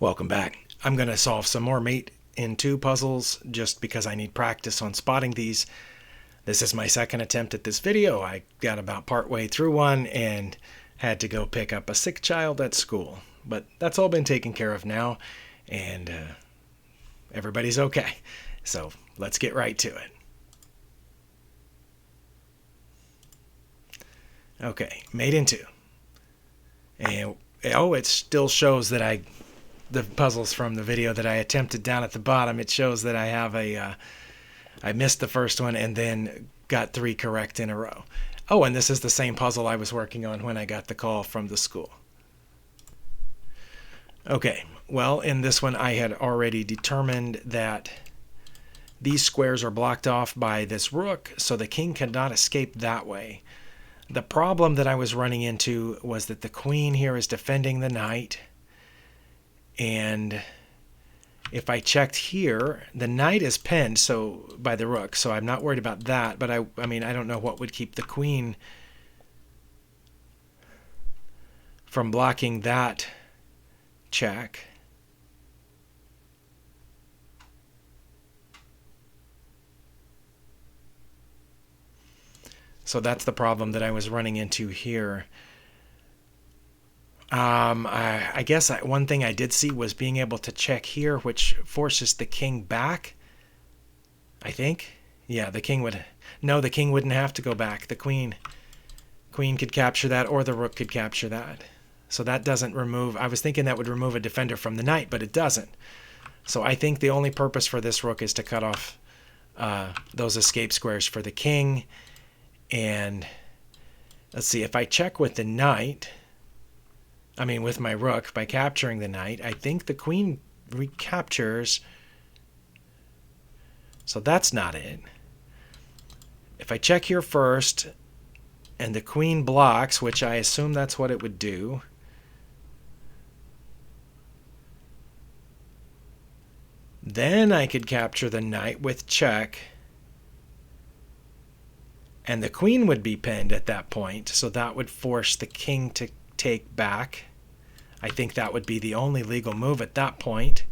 Welcome back. I'm going to solve some more mate in 2 puzzles just because I need practice on spotting these. This is my second attempt at this video. I got about partway through one and had to go pick up a sick child at school. But that's all been taken care of now, and everybody's okay. So let's get right to it. Okay, mate in 2. And it still shows that the puzzles from the video that I attempted down at the bottom, it shows that I have I missed the first one and then got 3 correct in a row. Oh, and this is the same puzzle I was working on when I got the call from the school. Okay, well, in this one I had already determined that these squares are blocked off by this rook, so the king cannot escape that way. The problem that I was running into was that the queen here is defending the knight, and if I checked here, the knight is pinned by the rook, so I'm not worried about that. But I mean, I don't know what would keep the queen from blocking that check. So that's the problem that I was running into here. I guess one thing I did see was being able to check here, which forces the king back. I think. Yeah, the king would... No, the king wouldn't have to go back. The queen could capture that, or the rook could capture that. So that doesn't remove... I was thinking that would remove a defender from the knight, but it doesn't. So I think the only purpose for this rook is to cut off those escape squares for the king. And let's see, if I check with the knight... with my rook, by capturing the knight, I think the queen recaptures. So that's not it. If I check here first, and the queen blocks, which I assume that's what it would do, then I could capture the knight with check, and the queen would be pinned at that point, so that would force the king to take back. I think that would be the only legal move at that point.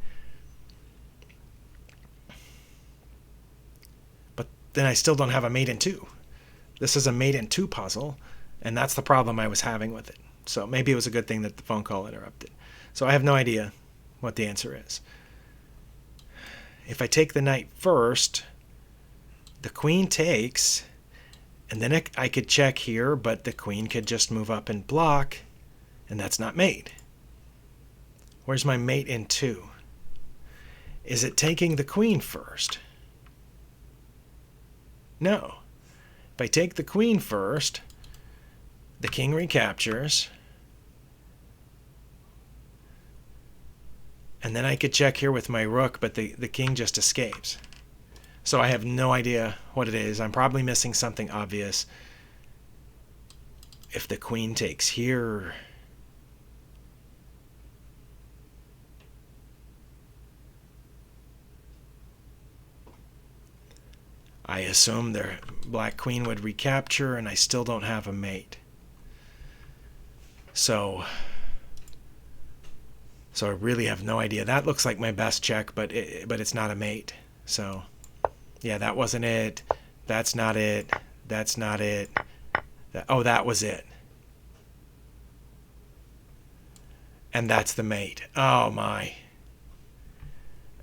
But then I still don't have a mate in 2. This is a mate in 2 puzzle, and that's the problem I was having with it. So maybe it was a good thing that the phone call interrupted. So I have no idea what the answer is. If I take the knight first, the queen takes, and then I could check here, but the queen could just move up and block, and that's not mate. Where's my mate in 2? Is it taking the queen first? No. If I take the queen first, the king recaptures, and then I could check here with my rook, but the king just escapes. So I have no idea what it is. I'm probably missing something obvious. If the queen takes here... I assume the black queen would recapture, and I still don't have a mate. So I really have no idea. That looks like my best check, but it's not a mate. So yeah, that wasn't it. That's not it. That's not it. That was it. And that's the mate. Oh my.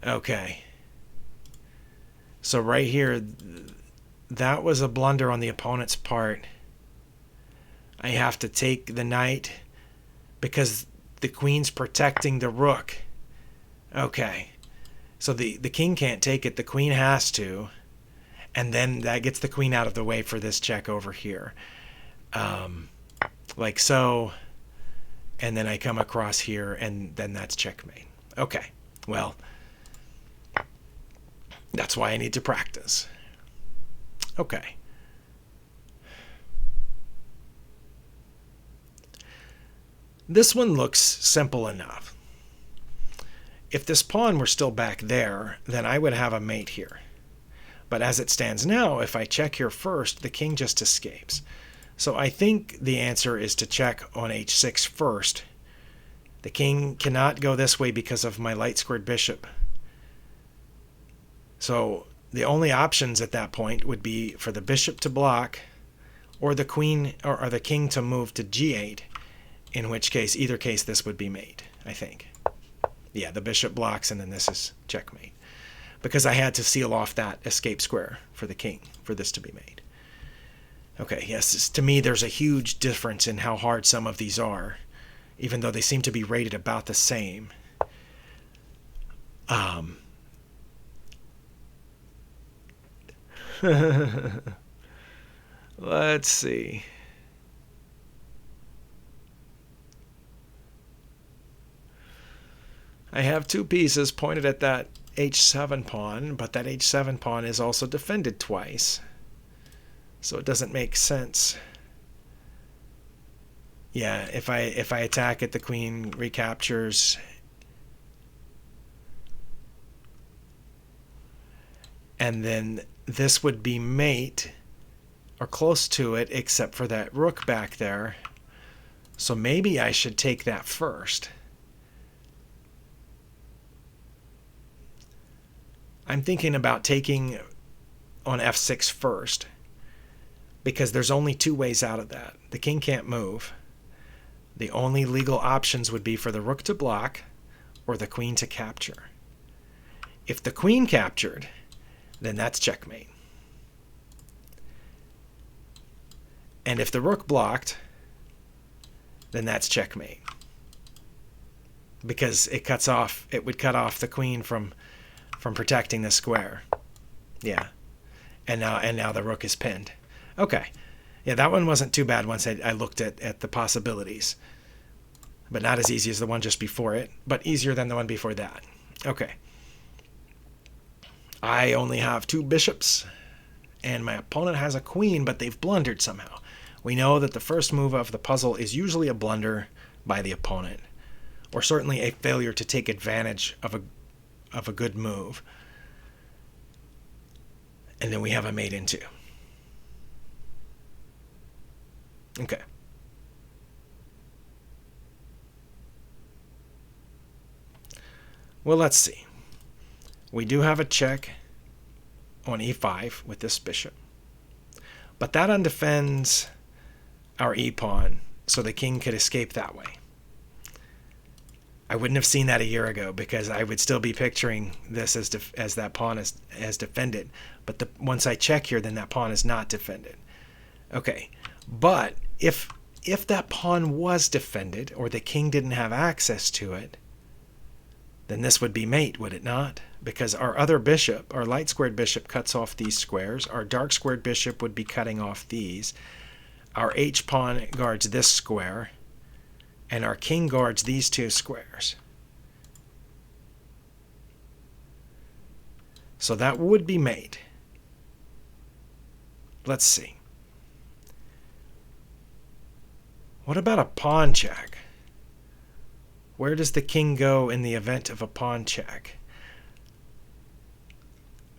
Okay. So right here, that was a blunder on the opponent's part. I have to take the knight because the queen's protecting the rook. Okay. So the king can't take it. The queen has to. And then that gets the queen out of the way for this check over here. Like so. And then I come across here, and then that's checkmate. Okay. Well... that's why I need to practice. Okay. This one looks simple enough. If this pawn were still back there, then I would have a mate here. But as it stands now, if I check here first, the king just escapes. So I think the answer is to check on h6 first, The king cannot go this way because of my light squared bishop. So the only options at that point would be for the bishop to block, or the queen or the king to move to g8, in which case, either case, this would be mate, I think. Yeah, the bishop blocks, and then this is checkmate. Because I had to seal off that escape square for the king for this to be made. Okay, yes, to me there's a huge difference in how hard some of these are, even though they seem to be rated about the same. Let's see. I have two pieces pointed at that h7 pawn, but that h7 pawn is also defended twice. So it doesn't make sense. Yeah, if I attack it, the queen recaptures. And then this would be mate, or close to it, except for that rook back there. So maybe I should take that first. I'm thinking about taking on f6 first, because there's only two ways out of that. The king can't move. The only legal options would be for the rook to block or the queen to capture. If the queen captured, then that's checkmate. And if the rook blocked, then that's checkmate. Because it would cut off the queen from protecting the square. Yeah. And now the rook is pinned. Okay. Yeah, that one wasn't too bad once I looked at the possibilities. But not as easy as the one just before it, but easier than the one before that. Okay. I only have two bishops, and my opponent has a queen, but they've blundered somehow. We know that the first move of the puzzle is usually a blunder by the opponent, or certainly a failure to take advantage of a good move. And then we have a mate in two. Okay. Well, let's see. We do have a check on e5 with this bishop. But that undefends our e-pawn, so the king could escape that way. I wouldn't have seen that a year ago, because I would still be picturing this as that pawn as defended. But once I check here, then that pawn is not defended. Okay, but if that pawn was defended, or the king didn't have access to it, then this would be mate, would it not? Because our other bishop, our light squared bishop, cuts off these squares. Our dark squared bishop would be cutting off these. Our h-pawn guards this square. And our king guards these two squares. So that would be mate. Let's see. What about a pawn check? Where does the king go in the event of a pawn check?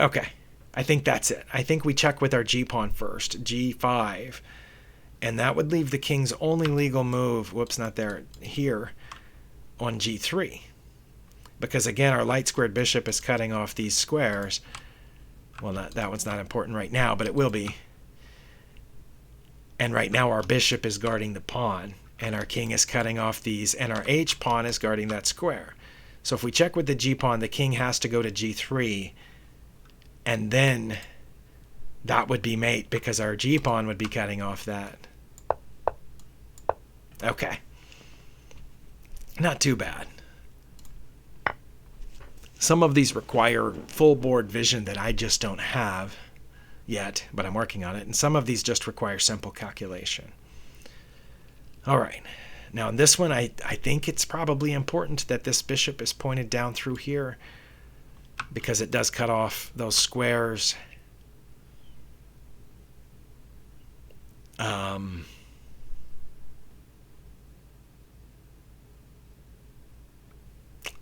Okay, I think that's it. I think we check with our g-pawn first, g5. And that would leave the king's only legal move, whoops, not there, here, on g3. Because again, our light squared bishop is cutting off these squares. Well, that one's not important right now, but it will be. And right now our bishop is guarding the pawn, and our king is cutting off these, and our h-pawn is guarding that square. So if we check with the g-pawn, the king has to go to g3, and then that would be mate, because our g-pawn would be cutting off that. Okay. Not too bad. Some of these require full board vision that I just don't have yet, but I'm working on it. And some of these just require simple calculation. All right. Now in this one, I think it's probably important that this bishop is pointed down through here, because it does cut off those squares.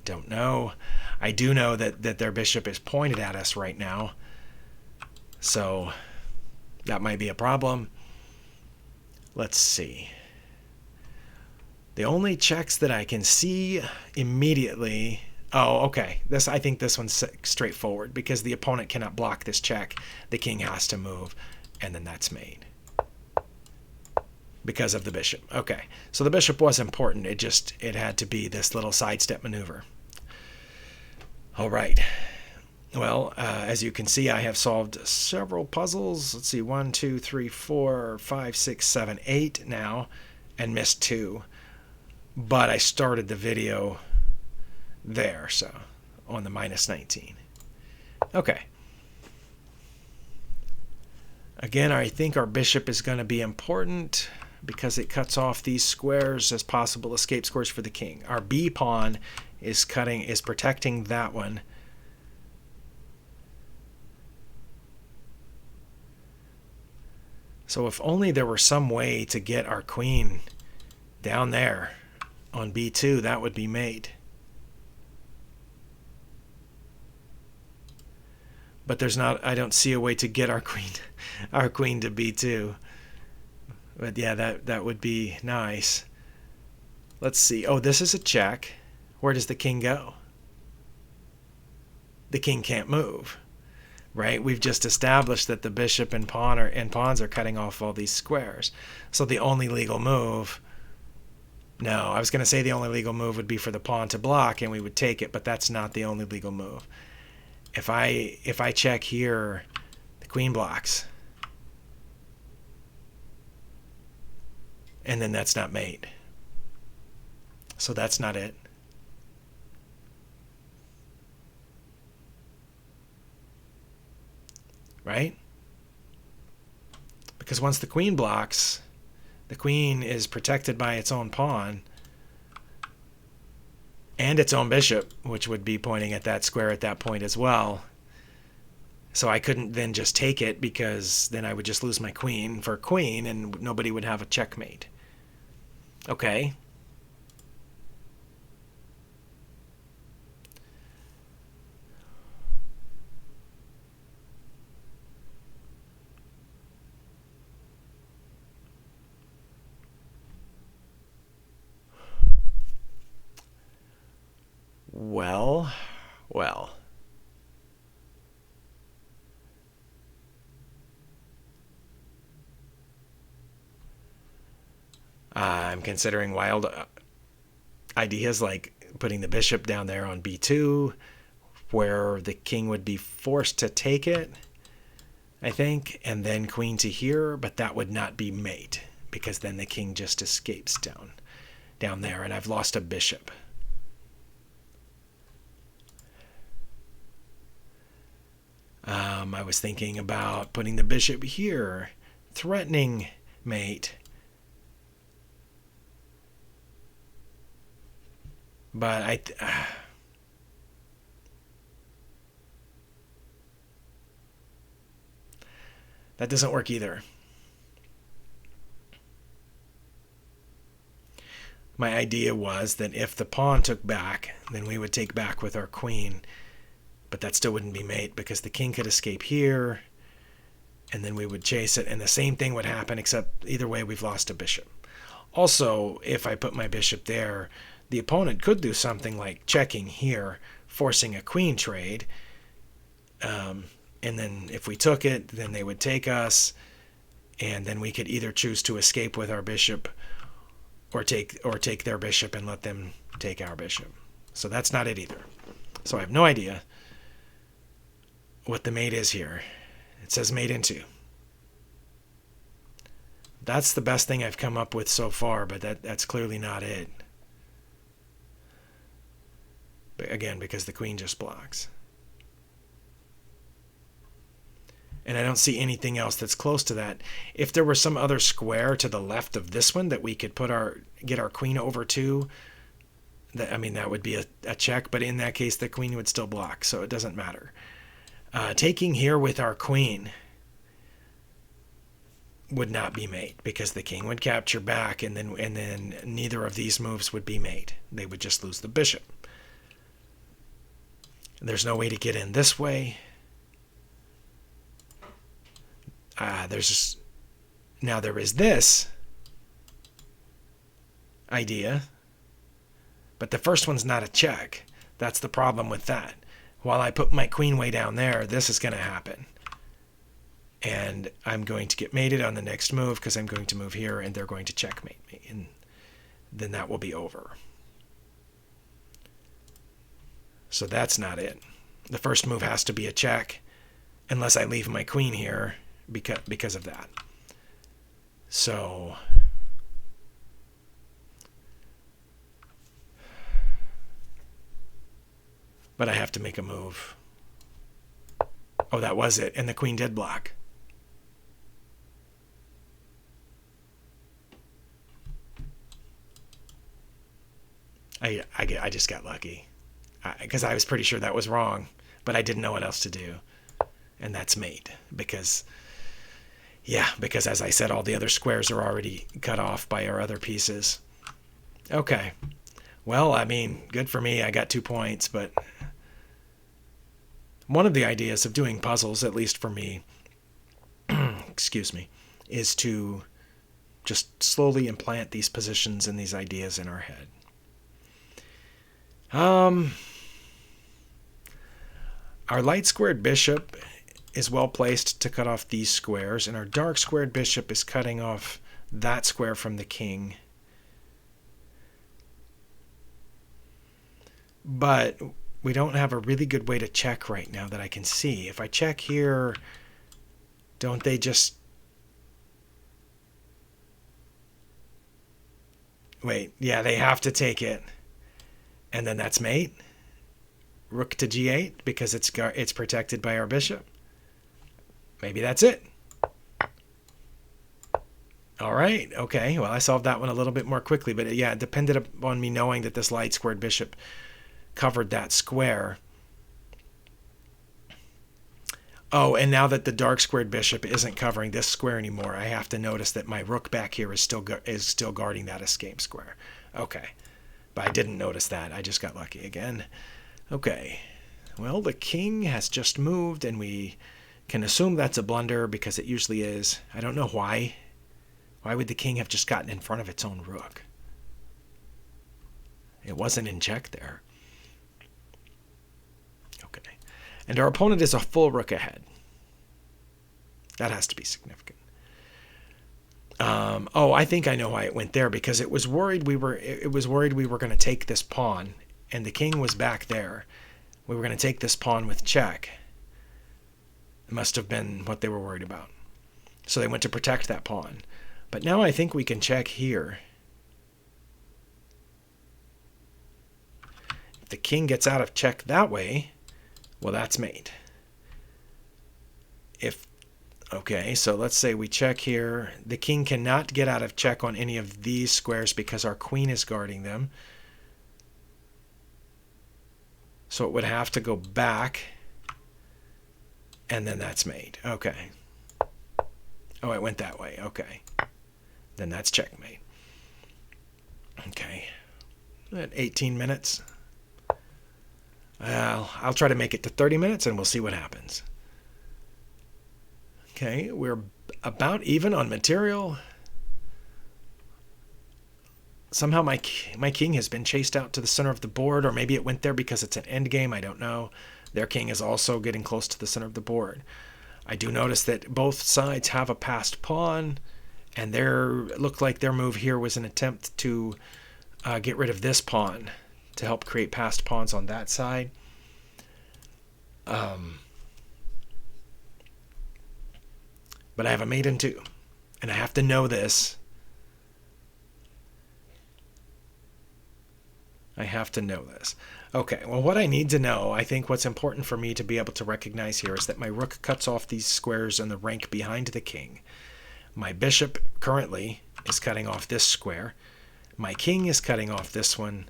Don't know. I do know that their bishop is pointed at us right now, so that might be a problem. Let's see. The only checks that I can see immediately. Oh, okay. I think this one's straightforward because the opponent cannot block this check. The king has to move, and then that's made because of the bishop. Okay, so the bishop was important. It had to be this little sidestep maneuver. All right. Well, as you can see, I have solved several puzzles. Let's see, 1, 2, 3, 4, 5, 6, 7, 8 now, and missed 2. But I started the video there, so on the -19. Okay. Again, I think our bishop is going to be important because it cuts off these squares as possible escape squares for the king. Our B pawn is protecting that one. So if only there were some way to get our queen down there on B2, that would be made. But there's not. I don't see a way to get our queen to B2. But yeah, that would be nice. Let's see. Oh, this is a check. Where does the king go? The king can't move, right? We've just established that the bishop and pawns are cutting off all these squares. So the only legal move. No, I was going to say the only legal move would be for the pawn to block, and we would take it, but that's not the only legal move. If I check here, the queen blocks. And then that's not mate. So that's not it. Right? Because once the queen blocks, the queen is protected by its own pawn and its own bishop, which would be pointing at that square at that point as well. So I couldn't then just take it because then I would just lose my queen for queen and nobody would have a checkmate. Okay. Well. I'm considering wild ideas like putting the bishop down there on B2, where the king would be forced to take it, I think, and then queen to here, but that would not be mate, because then the king just escapes down there, and I've lost a bishop. I was thinking about putting the bishop here, threatening mate. But that doesn't work either. My idea was that if the pawn took back, then we would take back with our queen. But that still wouldn't be mate because the king could escape here, and then we would chase it, and the same thing would happen, except either way we've lost a bishop. Also, if I put my bishop there, the opponent could do something like checking here, forcing a queen trade, and then if we took it, then they would take us, and then we could either choose to escape with our bishop or take their bishop and let them take our bishop. So that's not it either. So I have no idea what the mate is here. It says mate into. That's the best thing I've come up with so far, but that's clearly not it. But again, because the queen just blocks. And I don't see anything else that's close to that. If there were some other square to the left of this one that we could get our queen over to, that would be a check, but in that case the queen would still block, so it doesn't matter. Taking here with our queen would not be mate because the king would capture back, and then neither of these moves would be mate. They would just lose the bishop. There's no way to get in this way. Now there is this. idea. But the first one's not a check. That's the problem with that. While I put my queen way down there, this is going to happen. And I'm going to get mated on the next move because I'm going to move here and they're going to checkmate me. And then that will be over. So that's not it. The first move has to be a check unless I leave my queen here because of that. So but I have to make a move. Oh, that was it. And the queen did block. I just got lucky. Because I was pretty sure that was wrong. But I didn't know what else to do. And that's mate. Because as I said, all the other squares are already cut off by our other pieces. Okay. Well, I mean, good for me. I got 2 points, but one of the ideas of doing puzzles, at least for me, excuse me, is to just slowly implant these positions and these ideas in our head. Our light squared bishop is well placed to cut off these squares, and our dark squared bishop is cutting off that square from the king. But we don't have a really good way to check right now that I can see. If I check here, don't they just... Wait, yeah, they have to take it. And then that's mate. Rook to g8 because it's protected by our bishop. Maybe that's it. All right, okay. Well, I solved that one a little bit more quickly, but yeah, it depended upon me knowing that this light squared bishop covered that square. Oh, and now that the dark squared bishop isn't covering this square anymore, I have to notice that my rook back here is still guarding that escape square. Okay, but I didn't notice that. I just got lucky again. Okay, well, the king has just moved, and we can assume that's a blunder because it usually is. I don't know why. Why would the king have just gotten in front of its own rook? It wasn't in check there. Okay. And our opponent is a full rook ahead. That has to be significant. Oh, I think I know why it went there, because it was worried we were going to take this pawn, and the king was back there. We were going to take this pawn with check. It must have been what they were worried about. So they went to protect that pawn. But now I think we can check here. If the king gets out of check that way, well, that's mate. Okay, so let's say we check here. The king cannot get out of check on any of these squares because our queen is guarding them. So it would have to go back, and then that's mate. Okay. Oh, it went that way. Okay. Then that's checkmate. Okay. At 18 minutes. Well, I'll try to make it to 30 minutes, and we'll see what happens. Okay, we're about even on material. Somehow my king has been chased out to the center of the board, or maybe it went there because it's an endgame. I don't know. Their king is also getting close to the center of the board. I do notice that both sides have a passed pawn, and looked like their move here was an attempt to get rid of this pawn to help create passed pawns on that side. But I have a mate in two, and I have to know this. I have to know this. Okay, well, what I need to know, I think what's important for me to be able to recognize here is that my rook cuts off these squares in the rank behind the king. My bishop currently is cutting off this square. My king is cutting off this one.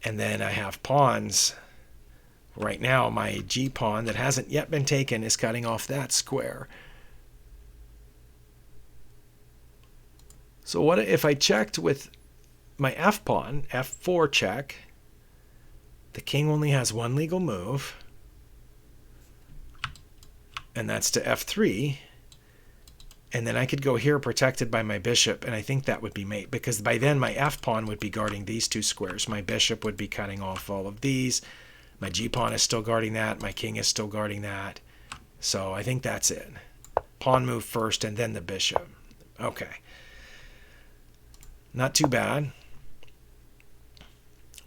And then I have pawns. Right now, my G pawn that hasn't yet been taken is cutting off that square. So what if I checked with my F pawn, F4 check? The king only has one legal move, and that's to F3. And then I could go here protected by my bishop, and I think that would be mate, because by then my f-pawn would be guarding these two squares. My bishop would be cutting off all of these. My g-pawn is still guarding that. My king is still guarding that. So I think that's it. Pawn move first, and then the bishop. Okay. Not too bad.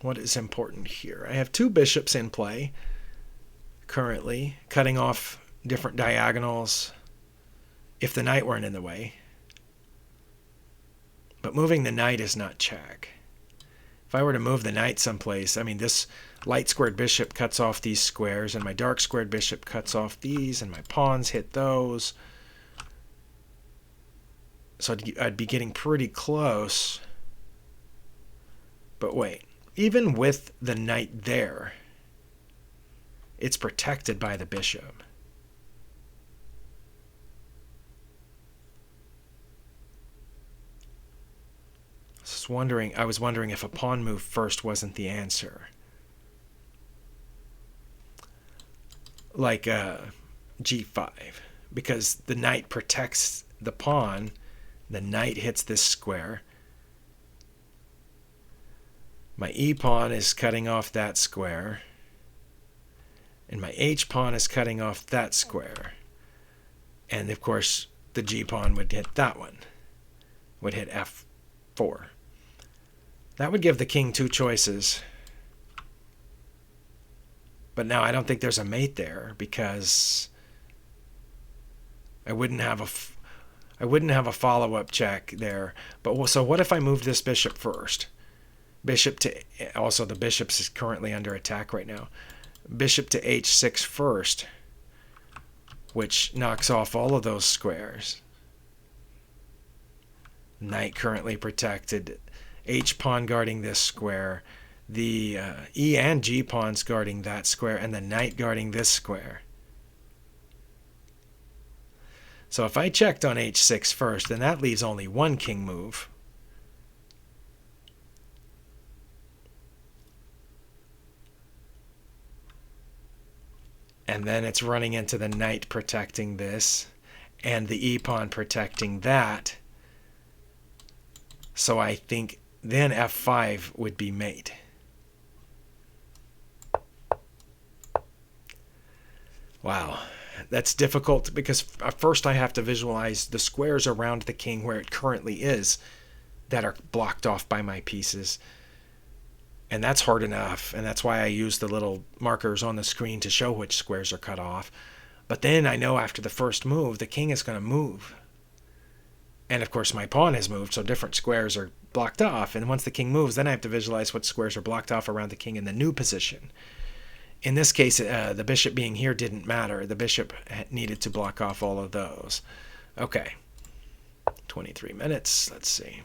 What is important here? I have two bishops in play currently, cutting off different diagonals if the knight weren't in the way. But moving the knight is not check. If I were to move the knight someplace, I mean, this light squared bishop cuts off these squares, and my dark squared bishop cuts off these, and my pawns hit those. So I'd be getting pretty close. But wait, even with the knight there, it's protected by the bishop. I was wondering if a pawn move first wasn't the answer. Like g5, because the knight protects the pawn. The knight hits this square. My e-pawn is cutting off that square. And my h-pawn is cutting off that square. And of course, the g-pawn would hit that one. Would hit f4. That would give the king two choices. But now I don't think there's a mate there, because I wouldn't have a follow-up check there. But so what if I moved this bishop first? Also the bishop is currently under attack right now. Bishop to h6 first, which knocks off all of those squares. Knight currently protected. H-pawn guarding this square. The E and G pawns guarding that square, and the knight guarding this square. So if I checked on h6 first, then that leaves only one king move. And then it's running into the knight protecting this, and the e-pawn protecting that. So I think then f5 would be mate. Wow, that's difficult, because first I have to visualize the squares around the king where it currently is that are blocked off by my pieces. And that's hard enough, and that's why I use the little markers on the screen to show which squares are cut off. But then I know after the first move, the king is going to move. And of course my pawn has moved, so different squares are blocked off. And once the king moves, then I have to visualize what squares are blocked off around the king in the new position. In this case, the bishop being here didn't matter. The bishop needed to block off all of those. Okay, 23 minutes. Let's see.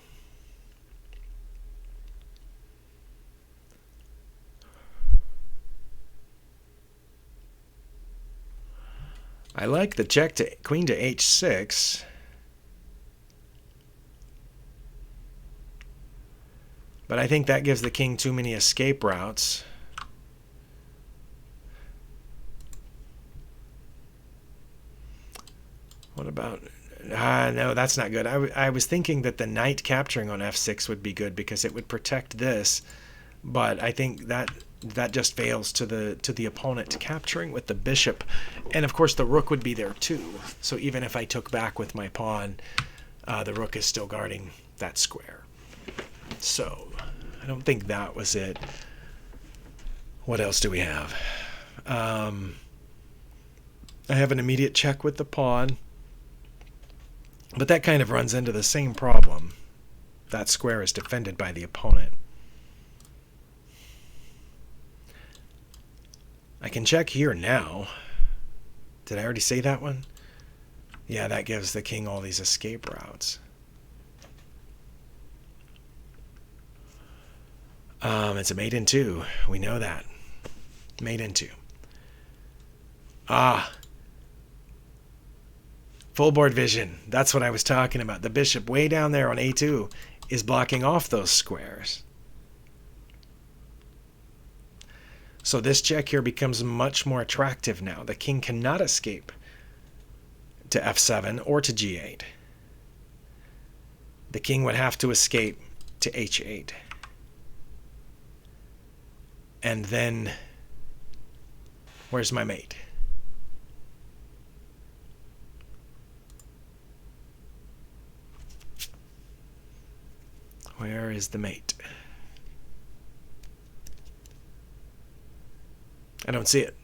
I like the check to queen to h6. But I think that gives the king too many escape routes. What about... no, that's not good. I was thinking that the knight capturing on f6 would be good, because it would protect this. But I think that just fails to the opponent capturing with the bishop. And of course the rook would be there too. So even if I took back with my pawn, the rook is still guarding that square. So I don't think that was it. What else do we have? I have an immediate check with the pawn. But that kind of runs into the same problem. That square is defended by the opponent. I can check here now. Did I already say that one? Yeah, that gives the king all these escape routes. It's a mate in two. We know that. Mate in two. Full board vision. That's what I was talking about. The bishop way down there on a2 is blocking off those squares. So this check here becomes much more attractive now. The king cannot escape to f7 or to g8. The king would have to escape to h8. And then, where's my mate? Where is the mate? I don't see it.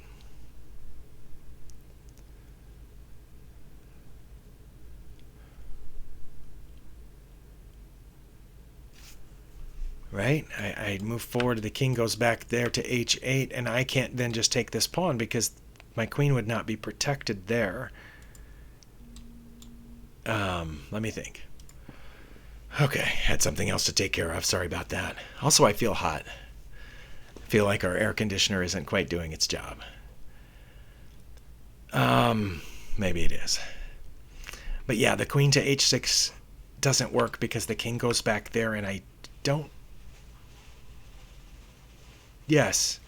Right? I move forward, the king goes back there to h8, and I can't then just take this pawn because my queen would not be protected there. Let me think. Okay, had something else to take care of. Sorry about that. Also, I feel hot. I feel like our air conditioner isn't quite doing its job. Maybe it is. But yeah, the queen to h6 doesn't work because the king goes back there, and I don't... Yes,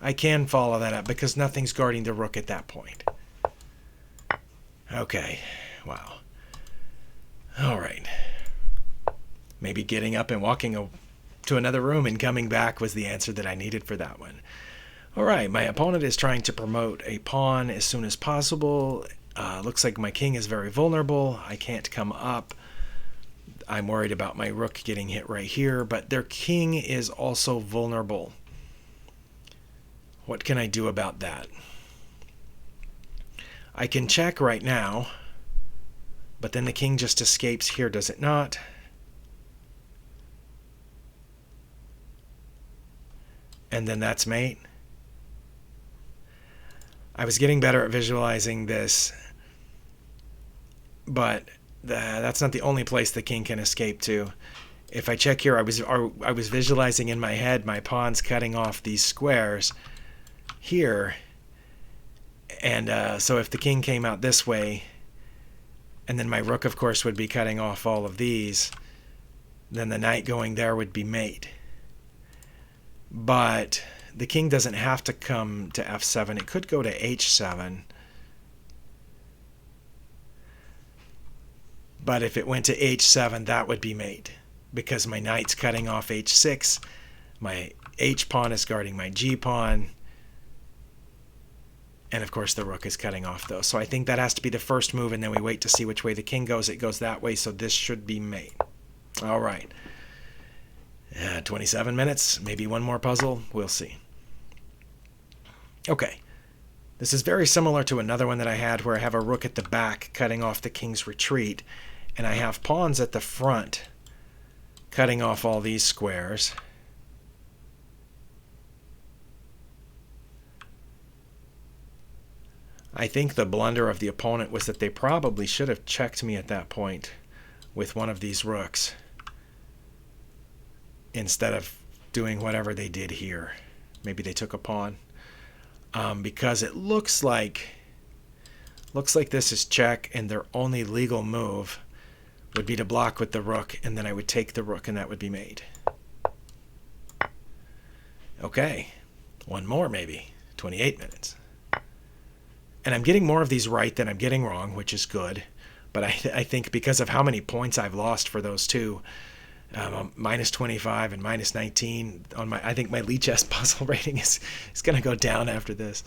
I can follow that up because nothing's guarding the rook at that point. Okay, wow. All right. Maybe getting up and walking to another room and coming back was the answer that I needed for that one. All right, my opponent is trying to promote a pawn as soon as possible. Looks like my king is very vulnerable. I can't come up. I'm worried about my rook getting hit right here, but their king is also vulnerable. What can I do about that? I can check right now, but then the king just escapes here, does it not? And then that's mate. I was getting better at visualizing this, but that's not the only place the king can escape to. If I check here, I was visualizing in my head my pawns cutting off these squares here, and so if the king came out this way, and then my rook, of course, would be cutting off all of these, then the knight going there would be mate. But the king doesn't have to come to f7. It could go to h7. But if it went to h7, that would be mate, because my knight's cutting off h6. My h pawn is guarding my g pawn. And of course the rook is cutting off those. So I think that has to be the first move, and then we wait to see which way the king goes. It goes that way, so this should be mate. All right. 27 minutes, maybe one more puzzle. We'll see. Okay. This is very similar to another one that I had where I have a rook at the back cutting off the king's retreat, and I have pawns at the front cutting off all these squares. I think the blunder of the opponent was that they probably should have checked me at that point with one of these rooks instead of doing whatever they did here. Maybe they took a pawn, because it looks like this is check, and their only legal move would be to block with the rook, and then I would take the rook, and that would be mate. Okay, one more maybe. 28 minutes. And I'm getting more of these right than I'm getting wrong, which is good. But I think because of how many points I've lost for those two, minus 25 and minus 19 on my, I think my Lee chess puzzle rating is going to go down after this.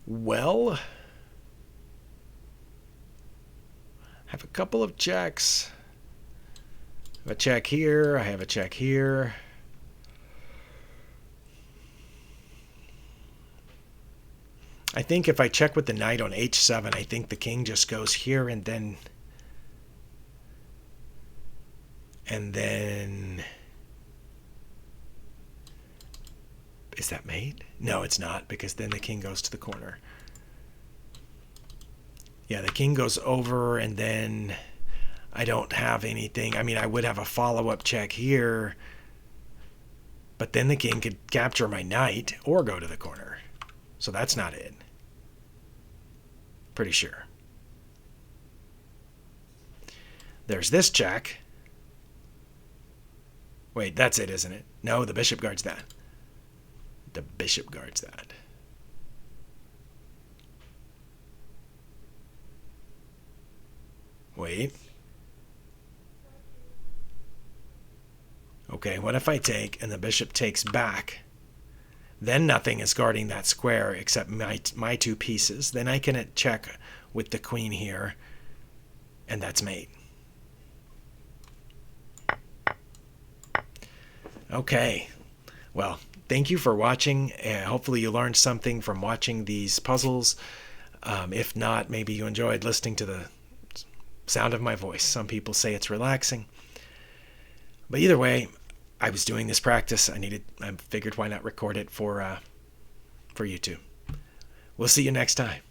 Well, I have a couple of checks. I have a check here. I have a check here. I think if I check with the knight on h7, I think the king just goes here, and then is that mate? No, it's not, because then the king goes to the corner. Yeah, the king goes over, and then I don't have anything. I mean, I would have a follow-up check here, but then the king could capture my knight or go to the corner. So that's not it. Pretty sure. There's this check. Wait, that's it, isn't it? No, the bishop guards that. The bishop guards that. Wait. Okay, what if I take and the bishop takes back? Then nothing is guarding that square except my two pieces. Then I can check with the queen here, and that's mate. Okay, well, thank you for watching. Hopefully you learned something from watching these puzzles. If not, maybe you enjoyed listening to the sound of my voice. Some people say it's relaxing. But either way, I was doing this practice. I figured why not record it for YouTube. We'll see you next time.